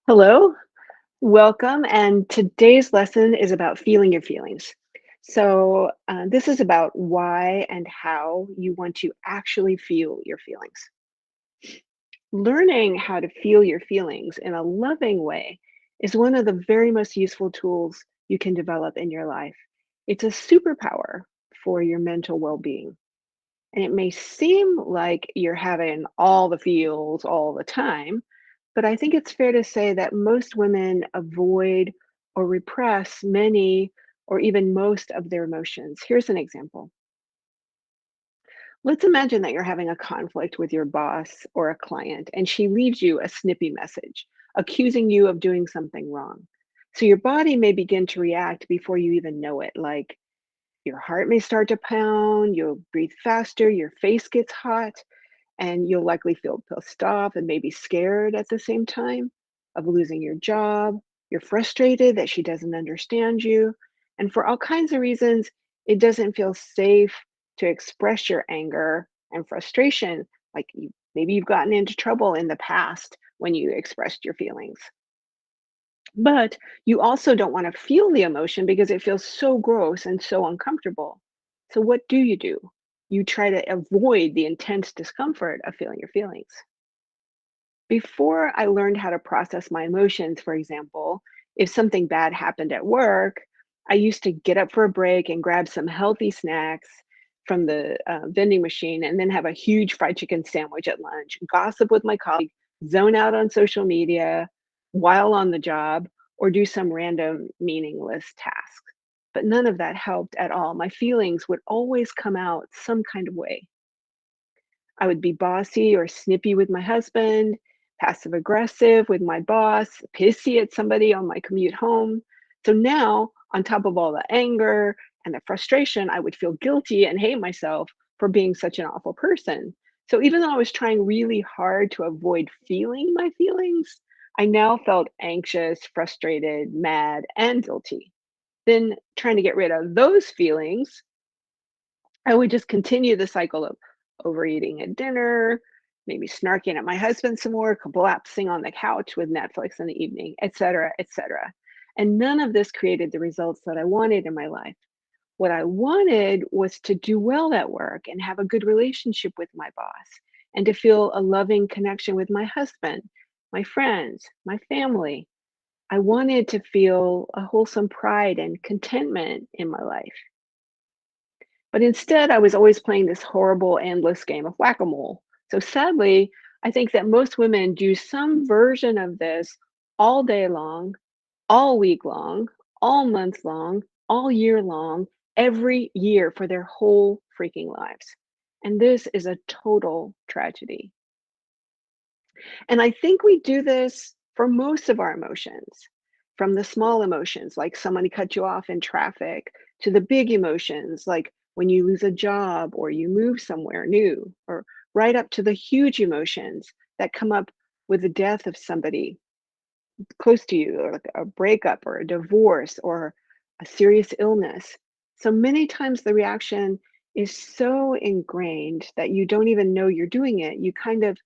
Hello, welcome. And today's lesson is about feeling your feelings. This is about why and how you want to actually feel your feelings. Learning how to feel your feelings in a loving way is one of the very most useful tools you can develop in your life. It's a superpower for your mental well being. And it may seem like you're having all the feels all the time, but I think it's fair to say that most women avoid or repress many or even most of their emotions. Here's an example. Let's imagine that you're having a conflict with your boss or a client, and she leaves you a snippy message accusing you of doing something wrong. So your body may begin to react before you even know it, like your heart may start to pound, you'll breathe faster, your face gets hot, and you'll likely feel pissed off and maybe scared at the same time of losing your job. You're frustrated that she doesn't understand you. And for all kinds of reasons, it doesn't feel safe to express your anger and frustration. Maybe you've gotten into trouble in the past when you expressed your feelings. But you also don't want to feel the emotion because it feels so gross and so uncomfortable. So, what do? You try to avoid the intense discomfort of feeling your feelings. Before I learned how to process my emotions, for example, if something bad happened at work, I used to get up for a break and grab some healthy snacks from the vending machine and then have a huge fried chicken sandwich at lunch, gossip with my colleague, zone out on social media while on the job, or do some random meaningless task. But none of that helped at all. My feelings would always come out some kind of way. I would be bossy or snippy with my husband, passive aggressive with my boss, pissy at somebody on my commute home. So now, on top of all the anger and the frustration, I would feel guilty and hate myself for being such an awful person. So even though I was trying really hard to avoid feeling my feelings, I now felt anxious, frustrated, mad, and guilty. Then trying to get rid of those feelings, I would just continue the cycle of overeating at dinner, maybe snarking at my husband some more, collapsing on the couch with Netflix in the evening, et cetera, et cetera. And none of this created the results that I wanted in my life. What I wanted was to do well at work and have a good relationship with my boss and to feel a loving connection with my husband, my friends, my family. I wanted to feel a wholesome pride and contentment in my life. But instead, I was always playing this horrible, endless game of whack a mole. So sadly, I think that most women do some version of this all day long, all week long, all month long, all year long, every year for their whole freaking lives. And this is a total tragedy. And I think we do this for most of our emotions, from the small emotions, like somebody cut you off in traffic, to the big emotions, like when you lose a job or you move somewhere new, or right up to the huge emotions that come up with the death of somebody close to you, or like a breakup or a divorce or a serious illness. So many times the reaction is so ingrained that you don't even know you're doing it. You kind of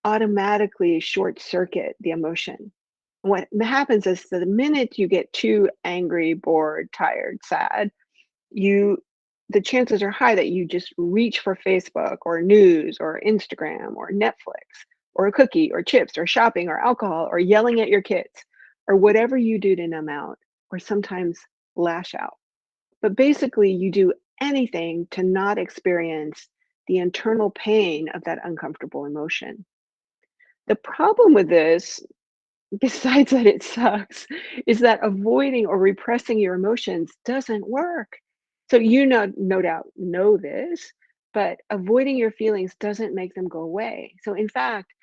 automatically short circuit the emotion. What happens is the minute you get too angry, bored, tired, sad, you the chances are high that you just reach for Facebook or news or Instagram or Netflix or a cookie or chips or shopping or alcohol or yelling at your kids or whatever you do to numb out or sometimes lash out. But basically, you do anything to not experience the internal pain of that uncomfortable emotion. The problem with this, besides that it sucks, is that avoiding or repressing your emotions doesn't work. So you know, no doubt know this, but avoiding your feelings doesn't make them go away. So in fact,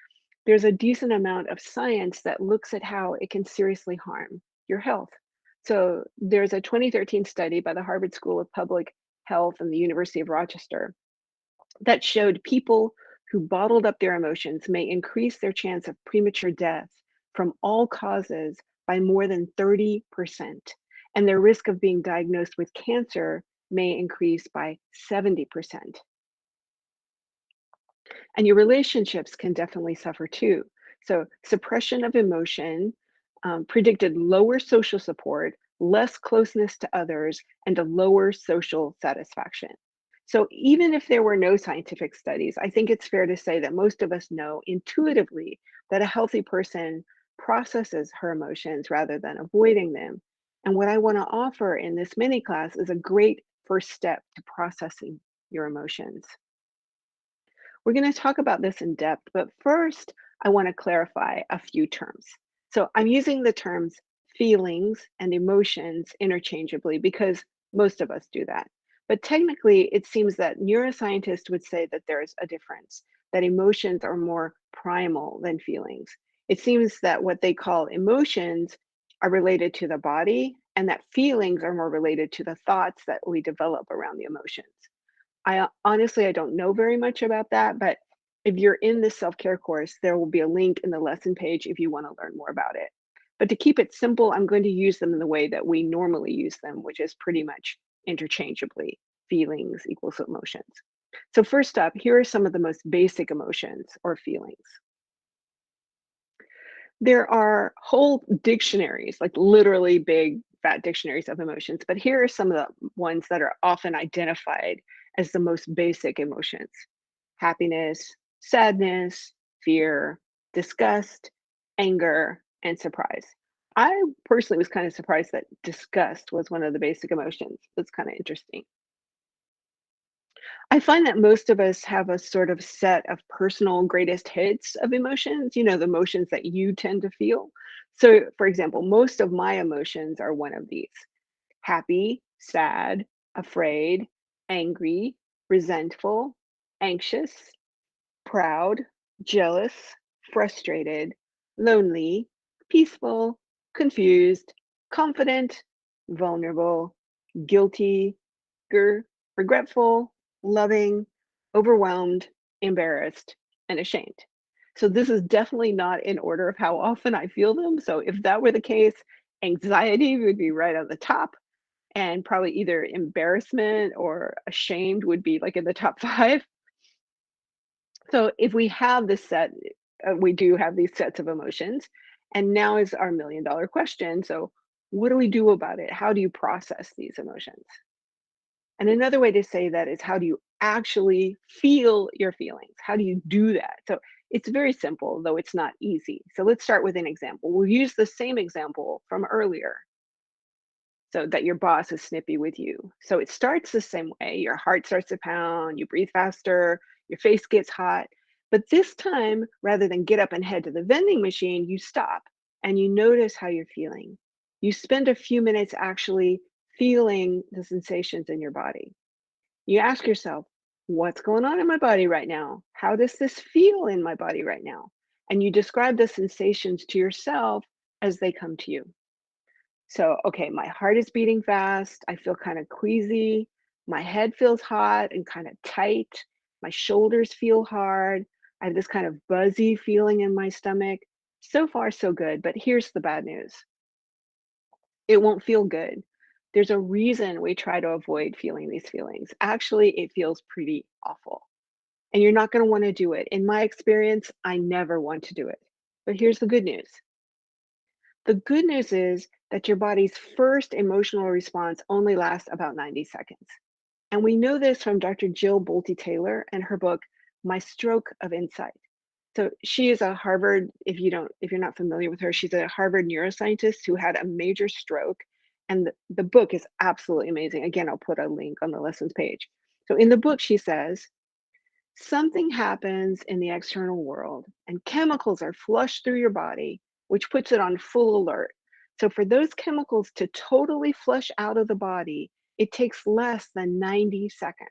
there's a decent amount of science that looks at how it can seriously harm your health. So there's a 2013 study by the Harvard School of Public Health and the University of Rochester that showed people who bottled up their emotions may increase their chance of premature death from all causes by more than 30%. And their risk of being diagnosed with cancer may increase by 70%. And your relationships can definitely suffer too. So, suppression of emotion predicted lower social support, less closeness to others, and a lower social satisfaction. So, even if there were no scientific studies, I think it's fair to say that most of us know intuitively that a healthy person processes her emotions rather than avoiding them. And what I want to offer in this mini class is a great first step to processing your emotions. We're going to talk about this in depth, but first, I want to clarify a few terms. So, I'm using the terms feelings and emotions interchangeably because most of us do that. But technically, it seems that neuroscientists would say that there's a difference, that emotions are more primal than feelings. It seems that what they call emotions are related to the body, and that feelings are more related to the thoughts that we develop around the emotions. Honestly, I don't know very much about that, but if you're in this self-care course, there will be a link in the lesson page if you wanna learn more about it. But to keep it simple, I'm going to use them in the way that we normally use them, which is pretty much interchangeably. Feelings equals emotions. So first up, here are some of the most basic emotions or feelings. There are whole dictionaries, like literally big fat dictionaries of emotions, but here are some of the ones that are often identified as the most basic emotions: happiness, sadness, fear, disgust, anger, and surprise. I personally was kind of surprised that disgust was one of the basic emotions. That's kind of interesting. I find that most of us have a sort of set of personal greatest hits of emotions, the emotions that you tend to feel. So, for example, most of my emotions are one of these: happy, sad, afraid, angry, resentful, anxious, proud, jealous, frustrated, lonely, peaceful, confused, confident, vulnerable, guilty, regretful, loving, overwhelmed, embarrassed, and ashamed. So this is definitely not in order of how often I feel them. So if that were the case, anxiety would be right at the top, and probably either embarrassment or ashamed would be like in the top five. So if we have this set, we do have these sets of emotions. And now is our $1 million question. So what do we do about it? How do you process these emotions? And another way to say that is, how do you actually feel your feelings? How do you do that? So it's very simple, though it's not easy. So let's start with an example. We'll use the same example from earlier, so that your boss is snippy with you. So it starts the same way. Your heart starts to pound, you breathe faster, your face gets hot. But this time, rather than get up and head to the vending machine, you stop and you notice how you're feeling. You spend a few minutes actually feeling the sensations in your body. You ask yourself, what's going on in my body right now? How does this feel in my body right now? And you describe the sensations to yourself as they come to you. So, okay, my heart is beating fast. I feel kind of queasy. My head feels hot and kind of tight. My shoulders feel hard. I have this kind of buzzy feeling in my stomach. So far, so good. But here's the bad news: it won't feel good. There's a reason we try to avoid feeling these feelings. Actually, it feels pretty awful. And you're not going to want to do it. In my experience, I never want to do it. But here's the good news: the good news is that your body's first emotional response only lasts about 90 seconds. And we know this from Dr. Jill Bolte Taylor and her book, My Stroke of Insight. So she is a Harvard, if you're not familiar with her, she's a Harvard neuroscientist who had a major stroke. And the book is absolutely amazing. Again, I'll put a link on the lessons page. So in the book, she says, something happens in the external world and chemicals are flushed through your body, which puts it on full alert. So, for those chemicals to totally flush out of the body, it takes less than 90 seconds.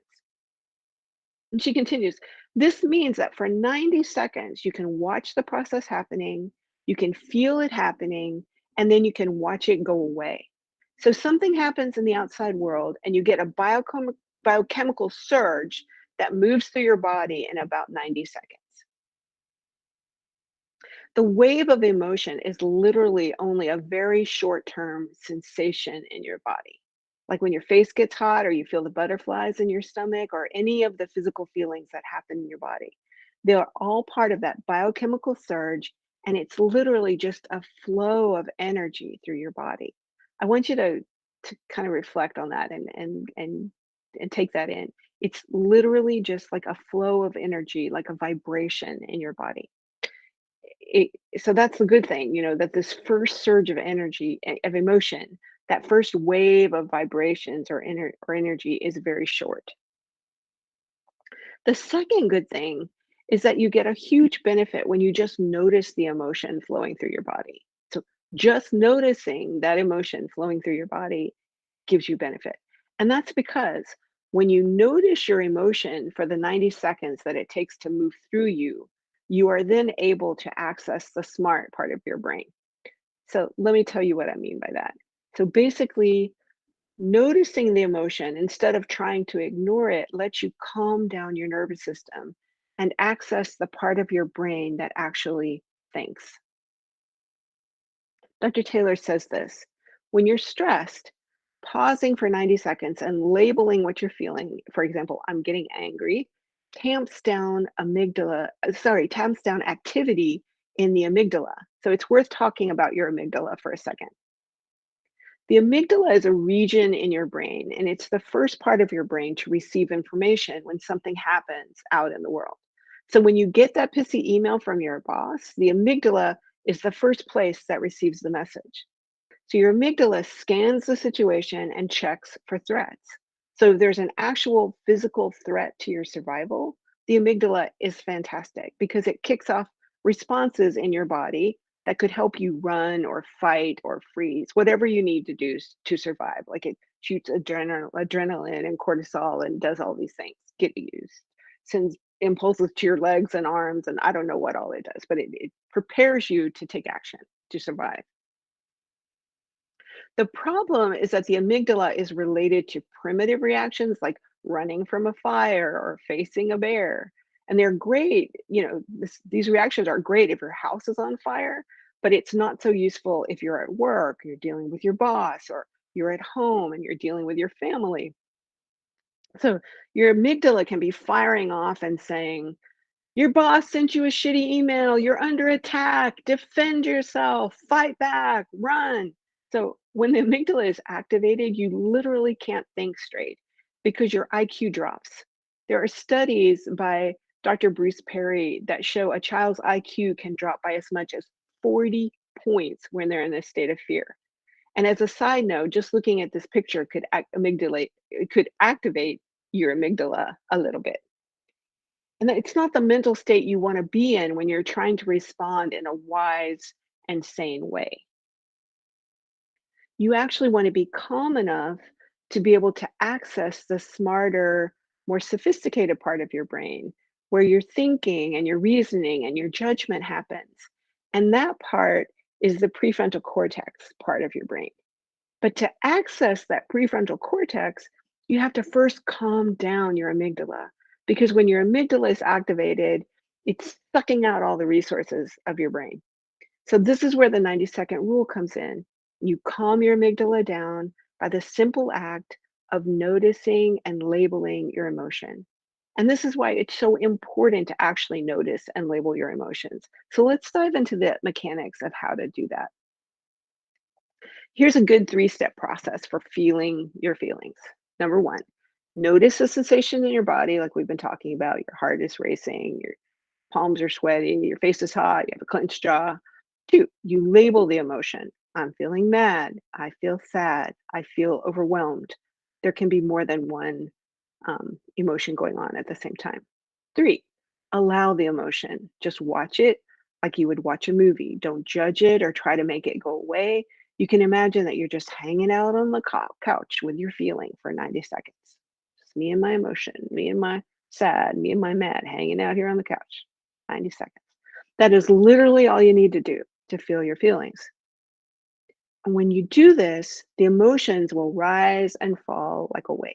And she continues, this means that for 90 seconds, you can watch the process happening, you can feel it happening, and then you can watch it go away. So something happens in the outside world, and you get a biochemical surge that moves through your body in about 90 seconds. The wave of emotion is literally only a very short term sensation in your body. Like when your face gets hot, or you feel the butterflies in your stomach, or any of the physical feelings that happen in your body. They are all part of that biochemical surge, and it's literally just a flow of energy through your body. I want you to kind of reflect on that and take that in. It's literally just like a flow of energy, like a vibration in your body. It, so that's the good thing, that this first surge of energy, of emotion, that first wave of vibrations or energy is very short. The second good thing is that you get a huge benefit when you just notice the emotion flowing through your body. So just noticing that emotion flowing through your body gives you benefit. And that's because when you notice your emotion for the 90 seconds that it takes to move through you, you are then able to access the smart part of your brain. So let me tell you what I mean by that. So basically, noticing the emotion instead of trying to ignore it lets you calm down your nervous system and access the part of your brain that actually thinks. Dr. Taylor says this: when you're stressed, pausing for 90 seconds and labeling what you're feeling, for example, I'm getting angry, tamps down activity in the amygdala. So it's worth talking about your amygdala for a second. The amygdala is a region in your brain, and it's the first part of your brain to receive information when something happens out in the world. So when you get that pissy email from your boss, the amygdala is the first place that receives the message. So your amygdala scans the situation and checks for threats. So if there's an actual physical threat to your survival, the amygdala is fantastic because it kicks off responses in your body that could help you run or fight or freeze, whatever you need to do to survive. Like it shoots adrenaline and cortisol and does all these things, get used, sends impulses to your legs and arms, and I don't know what all it does, but it prepares you to take action to survive. The problem is that the amygdala is related to primitive reactions like running from a fire or facing a bear. And they're great, these reactions are great if your house is on fire, but it's not so useful if you're at work, you're dealing with your boss, or you're at home and you're dealing with your family. So your amygdala can be firing off and saying, your boss sent you a shitty email. You're under attack. Defend yourself. Fight back. Run. So when the amygdala is activated, you literally can't think straight because your IQ drops. There are studies by Dr. Bruce Perry that show a child's IQ can drop by as much as 40 points when they're in a state of fear. And as a side note, just looking at this picture it could activate your amygdala a little bit. And it's not the mental state you want to be in when you're trying to respond in a wise and sane way. You actually want to be calm enough to be able to access the smarter, more sophisticated part of your brain where your thinking and your reasoning and your judgment happens. And that part is the prefrontal cortex part of your brain. But to access that prefrontal cortex, you have to first calm down your amygdala because when your amygdala is activated, it's sucking out all the resources of your brain. So, this is where the 90-second rule comes in. You calm your amygdala down by the simple act of noticing and labeling your emotion. And this is why it's so important to actually notice and label your emotions. So, let's dive into the mechanics of how to do that. Here's a good three-step process for feeling your feelings. Number one, notice the sensation in your body, like we've been talking about. Your heart is racing, your palms are sweaty, your face is hot, you have a clenched jaw. Two, you label the emotion. I'm feeling mad. I feel sad. I feel overwhelmed. There can be more than one emotion going on at the same time. Three, allow the emotion. Just watch it like you would watch a movie. Don't judge it or try to make it go away. You can imagine that you're just hanging out on the couch with your feeling for 90 seconds. Just me and my emotion, me and my sad, me and my mad, hanging out here on the couch. 90 seconds. That is literally all you need to do to feel your feelings. And when you do this, the emotions will rise and fall like a wave.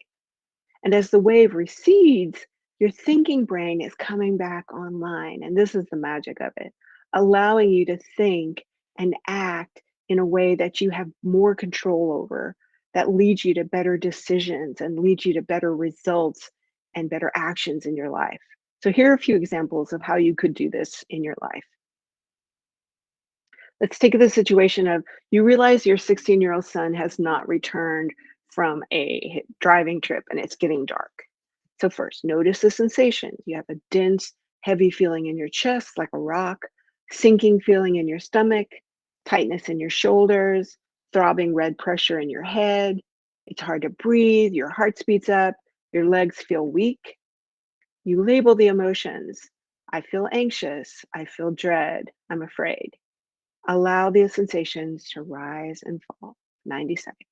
And as the wave recedes, your thinking brain is coming back online. And this is the magic of it, allowing you to think and act in a way that you have more control over, that leads you to better decisions and leads you to better results and better actions in your life. So, here are a few examples of how you could do this in your life. Let's take the situation of you realize your 16-year-old son has not returned from a driving trip and it's getting dark. So, first, notice the sensations. You have a dense, heavy feeling in your chest, like a rock, sinking feeling in your stomach, tightness in your shoulders, throbbing red pressure in your head. It's hard to breathe, your heart speeds up, your legs feel weak. You label the emotions. I feel anxious, I feel dread, I'm afraid. Allow the sensations to rise and fall. 90 seconds.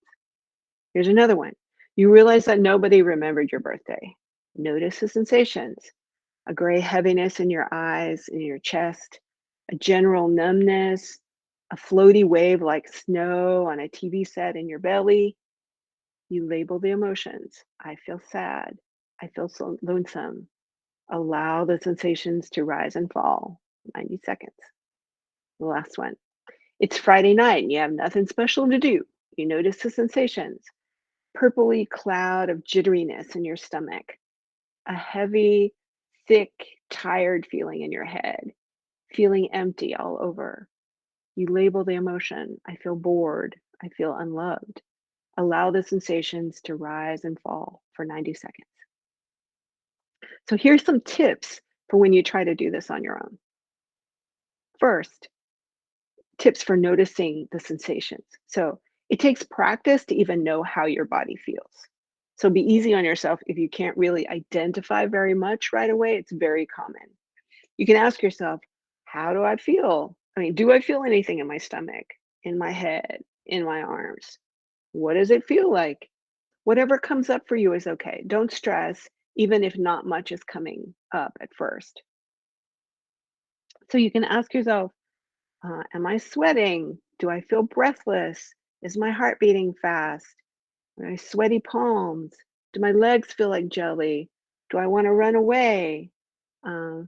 Here's another one. You realize that nobody remembered your birthday. Notice the sensations. A gray heaviness in your eyes, in your chest, a general numbness, a floaty wave like snow on a TV set in your belly. You label the emotions. I feel sad. I feel so lonesome. Allow the sensations to rise and fall. 90 seconds. The last one. It's Friday night and you have nothing special to do. You notice the sensations. Purpley cloud of jitteriness in your stomach, a heavy, thick, tired feeling in your head, feeling empty all over. You label the emotion. I feel bored. I feel unloved. Allow the sensations to rise and fall for 90 seconds. So here's some tips for when you try to do this on your own. First, tips for noticing the sensations. So it takes practice to even know how your body feels. So be easy on yourself if you can't really identify very much right away. It's very common. You can ask yourself, how do I feel? I mean, do I feel anything in my stomach, in my head, in my arms? What does it feel like? Whatever comes up for you is okay. Don't stress, even if not much is coming up at first. So you can ask yourself, am I sweating? Do I feel breathless? Is my heart beating fast? Are my sweaty palms? Do my legs feel like jelly? Do I want to run away? Uh,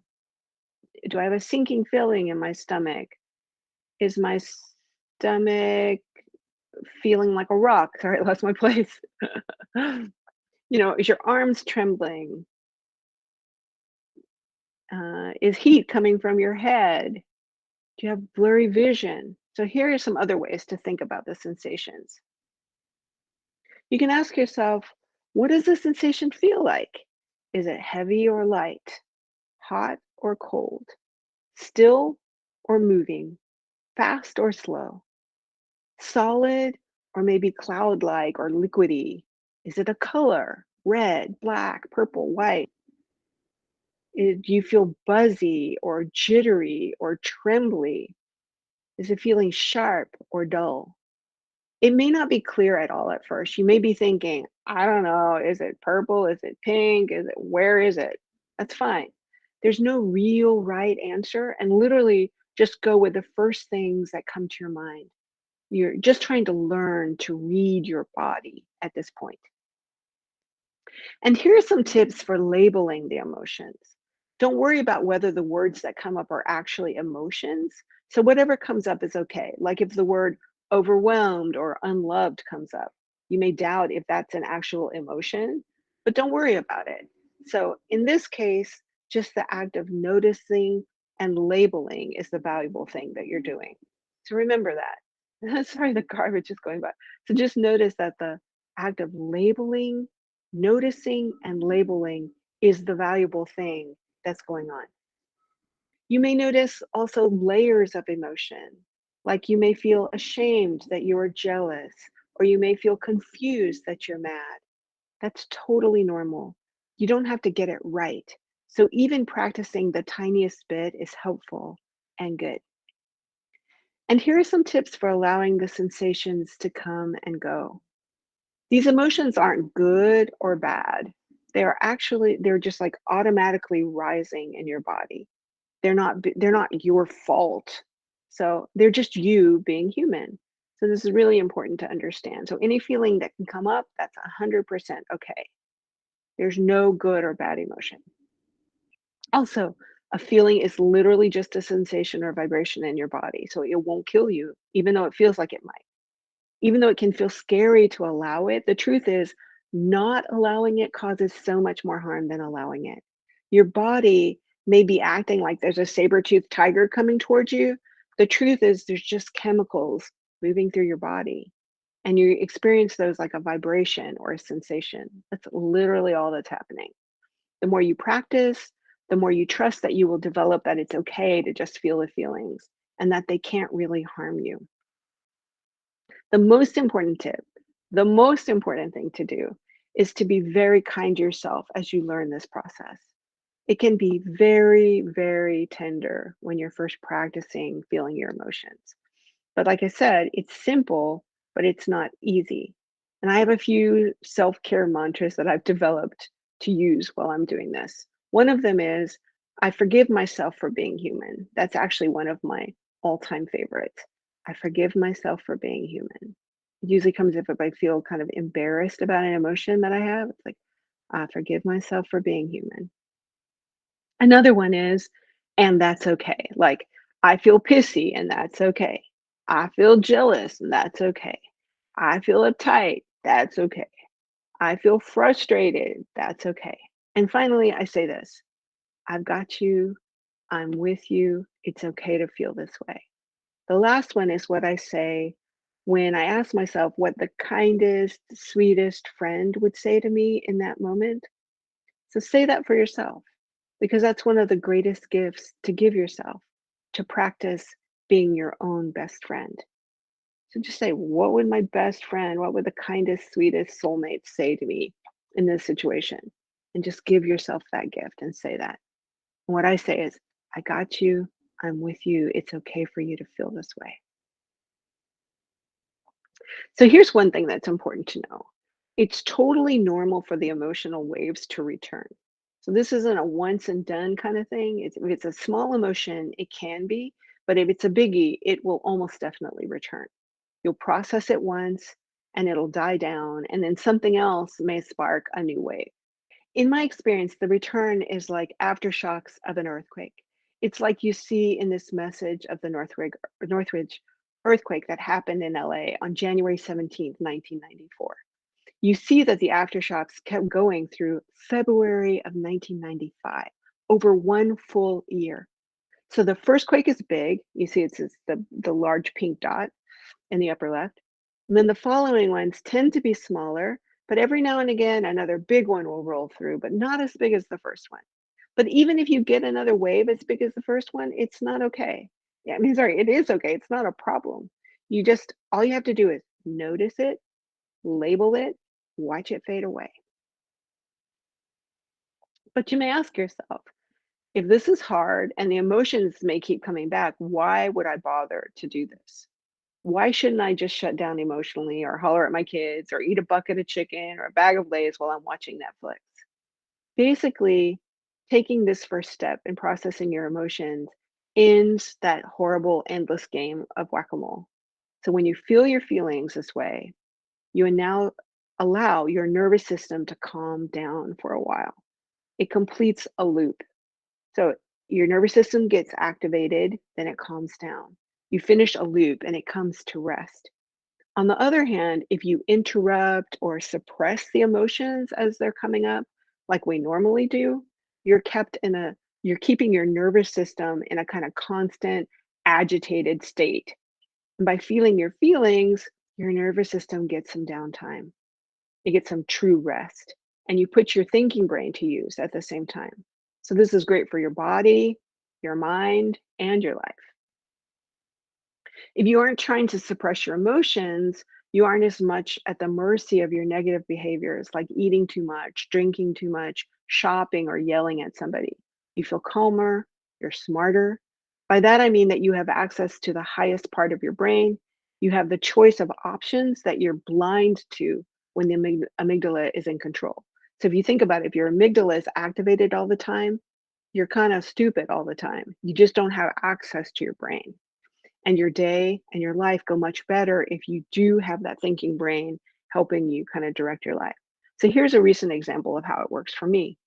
do I have a sinking feeling in my stomach? Is my stomach feeling like a rock? Sorry, I lost my place. Is your arms trembling? Is heat coming from your head? Do you have blurry vision? So here are some other ways to think about the sensations. You can ask yourself, what does the sensation feel like? Is it heavy or light? Hot or cold? Still or moving? Fast or slow? Solid or maybe cloud-like or liquidy? Is it a color? Red, black, purple, white? Do you feel buzzy or jittery or trembly? Is it feeling sharp or dull? It may not be clear at all at first. You may be thinking, I don't know, is it purple? Is it pink? Where is it? That's fine. There's no real right answer. And literally just go with the first things that come to your mind. You're just trying to learn to read your body at this point. And here are some tips for labeling the emotions. Don't worry about whether the words that come up are actually emotions. So, whatever comes up is okay. Like if the word overwhelmed or unloved comes up, you may doubt if that's an actual emotion, but don't worry about it. So, in this case, just the act of noticing and labeling is the valuable thing that you're doing. So, remember that. Sorry, the garbage is going by. So, just notice that the act of labeling, noticing and labeling is the valuable thing that's going on. You may notice also layers of emotion, like you may feel ashamed that you are jealous, or you may feel confused that you're mad. That's totally normal. You don't have to get it right. So, even practicing the tiniest bit is helpful and good. And here are some tips for allowing the sensations to come and go. These emotions aren't good or bad. They're just like automatically rising in your body. They're not your fault. So they're just you being human. So this is really important to understand. So any feeling that can come up, that's 100% okay. There's no good or bad emotion. Also, a feeling is literally just a sensation or vibration in your body. So it won't kill you, even though it feels like it might. Even though it can feel scary to allow it, the truth is not allowing it causes so much more harm than allowing it. Your body may be acting like there's a saber-toothed tiger coming towards you, The truth is there's just chemicals moving through your body, and you experience those like a vibration or a sensation. That's literally all that's happening. The more you practice, the more you trust that you will develop that it's okay to just feel the feelings and that they can't really harm you. The most important tip, the most important thing to do is to be very kind to yourself as you learn this process. It can be very, very tender when you're first practicing feeling your emotions. But like I said, it's simple, but it's not easy. And I have a few self care mantras that I've developed to use while I'm doing this. One of them is I forgive myself for being human. That's actually one of my all time favorites. I forgive myself for being human. It usually comes if I feel kind of embarrassed about an emotion that I have. It's like, I forgive myself for being human. Another one is, and that's okay. Like, I feel pissy and that's okay. I feel jealous and that's okay. I feel uptight. That's okay. I feel frustrated. That's okay. And finally, I say this: I've got you. I'm with you. It's okay to feel this way. The last one is what I say when I ask myself what the kindest, sweetest friend would say to me in that moment. So say that for yourself because that's one of the greatest gifts to give yourself, to practice being your own best friend. So just say, what would my best friend, what would the kindest, sweetest soulmate say to me in this situation? And just give yourself that gift and say that. And what I say is, I got you. I'm with you. It's okay for you to feel this way. So here's one thing that's important to know. It's totally normal for the emotional waves to return. So this isn't a once and done kind of thing. If it's a small emotion, it can be, but if it's a biggie, it will almost definitely return. You'll process it once and it'll die down, and then something else may spark a new wave. In my experience, the return is like aftershocks of an earthquake. It's like you see in this message of the Northridge earthquake that happened in LA on January 17th, 1994. You see that the aftershocks kept going through February of 1995, over one full year. So the first quake is big. You see it's the large pink dot in the upper left. And then the following ones tend to be smaller, but every now and again, another big one will roll through, but not as big as the first one. But even if you get another wave as big as the first one, it's not okay. Yeah, I mean, sorry, it is okay. It's not a problem. All you have to do is notice it, label it, watch it fade away. But you may ask yourself, if this is hard and the emotions may keep coming back, why would I bother to do this? Why shouldn't I just shut down emotionally or holler at my kids or eat a bucket of chicken or a bag of Lay's while I'm watching Netflix? Basically, taking this first step in processing your emotions ends that horrible, endless game of whack a mole. So when you feel your feelings this way, you now allow your nervous system to calm down for a while. It completes a loop. So your nervous system gets activated, then it calms down. You finish a loop and it comes to rest. On the other hand, if you interrupt or suppress the emotions as they're coming up, like we normally do, you're kept in a you're keeping your nervous system in a kind of constant agitated state. And by feeling your feelings, your nervous system gets some downtime. It gets some true rest. And you put your thinking brain to use at the same time. So this is great for your body, your mind, and your life. If you aren't trying to suppress your emotions, you aren't as much at the mercy of your negative behaviors like eating too much, drinking too much, shopping, or yelling at somebody. You feel calmer, you're smarter. By that, I mean that you have access to the highest part of your brain. You have the choice of options that you're blind to when the amygdala is in control. So if you think about it, if your amygdala is activated all the time, you're kind of stupid all the time. You just don't have access to your brain, and your day and your life go much better if you do have that thinking brain helping you kind of direct your life. So here's a recent example of how it works for me.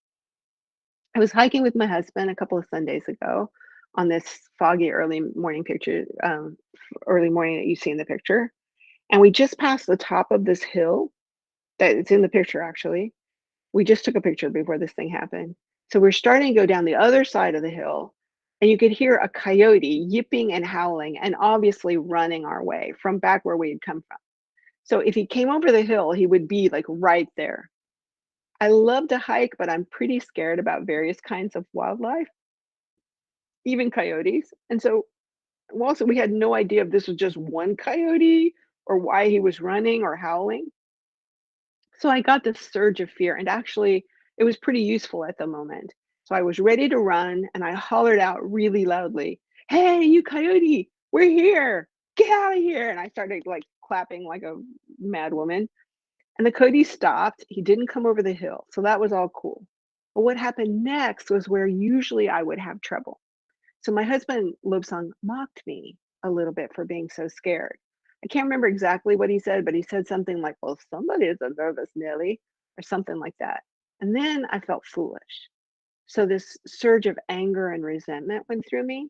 I was hiking with my husband a couple of Sundays ago on this foggy early morning that you see in the picture. And we just passed the top of this hill that it's in the picture actually. We just took a picture before this thing happened. So we're starting to go down the other side of the hill. and you could hear a coyote yipping and howling and obviously running our way from back where we had come from. So if he came over the hill, he would be like right there. I love to hike, but I'm pretty scared about various kinds of wildlife, even coyotes. And so also we had no idea if this was just one coyote or why he was running or howling. So I got this surge of fear, and actually, it was pretty useful at the moment. So I was ready to run, and I hollered out really loudly, "Hey, you coyote, we're here! Get out of here!" And I started like clapping like a mad woman. And the coyote stopped. He didn't come over the hill, so that was all cool. But what happened next was where usually I would have trouble. So my husband, Lobsang, mocked me a little bit for being so scared. I can't remember exactly what he said, but he said something like, "Well, somebody is a nervous Nelly," or something like that. And then I felt foolish. So this surge of anger and resentment went through me.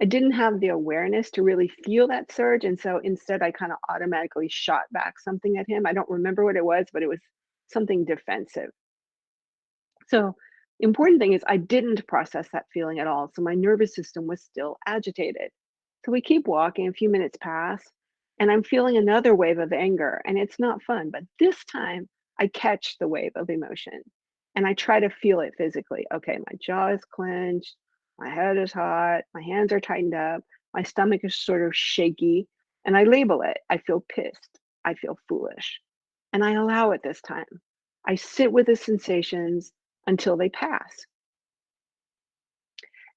I didn't have the awareness to really feel that surge. And so instead, I kind of automatically shot back something at him. I don't remember what it was, but it was something defensive. So, the important thing is I didn't process that feeling at all. So, my nervous system was still agitated. So, we keep walking, a few minutes pass, and I'm feeling another wave of anger, and it's not fun. But this time, I catch the wave of emotion and I try to feel it physically. Okay, my jaw is clenched, my head is hot, my hands are tightened up, my stomach is sort of shaky, and I label it. I feel pissed, I feel foolish, and I allow it this time. I sit with the sensations until they pass.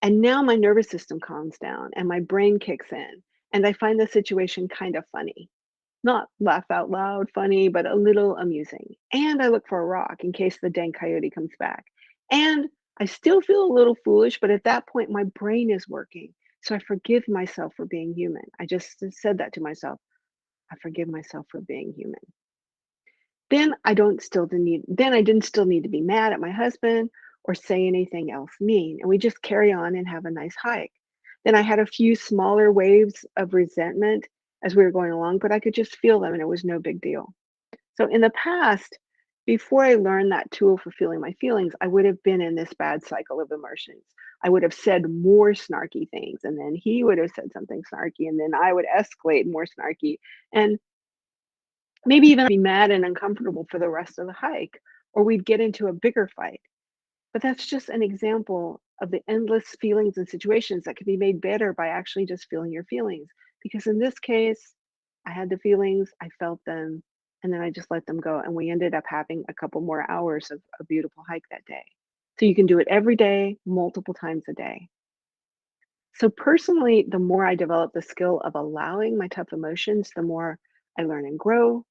And now my nervous system calms down and my brain kicks in, and I find the situation kind of funny. Not laugh out loud funny, but a little amusing. And I look for a rock in case the dang coyote comes back. And I still feel a little foolish, but at that point, my brain is working. So I forgive myself for being human. I just said that to myself. I forgive myself for being human. Then I didn't still need to be mad at my husband or say anything else mean, and we just carry on and have a nice hike. Then I had a few smaller waves of resentment as we were going along, but I could just feel them and it was no big deal. So in the past, before I learned that tool for feeling my feelings, I would have been in this bad cycle of emotions. I would have said more snarky things, and then he would have said something snarky, and then I would escalate more snarky. And maybe even be mad and uncomfortable for the rest of the hike, or we'd get into a bigger fight. But that's just an example of the endless feelings and situations that could be made better by actually just feeling your feelings. Because in this case, I had the feelings, I felt them, and then I just let them go. And we ended up having a couple more hours of a beautiful hike that day. So you can do it every day, multiple times a day. So personally, the more I develop the skill of allowing my tough emotions, the more I learn and grow,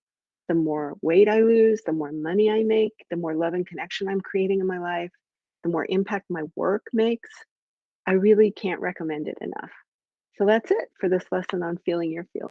the more weight I lose, the more money I make, the more love and connection I'm creating in my life, the more impact my work makes. I really can't recommend it enough. So that's it for this lesson on feeling your feelings.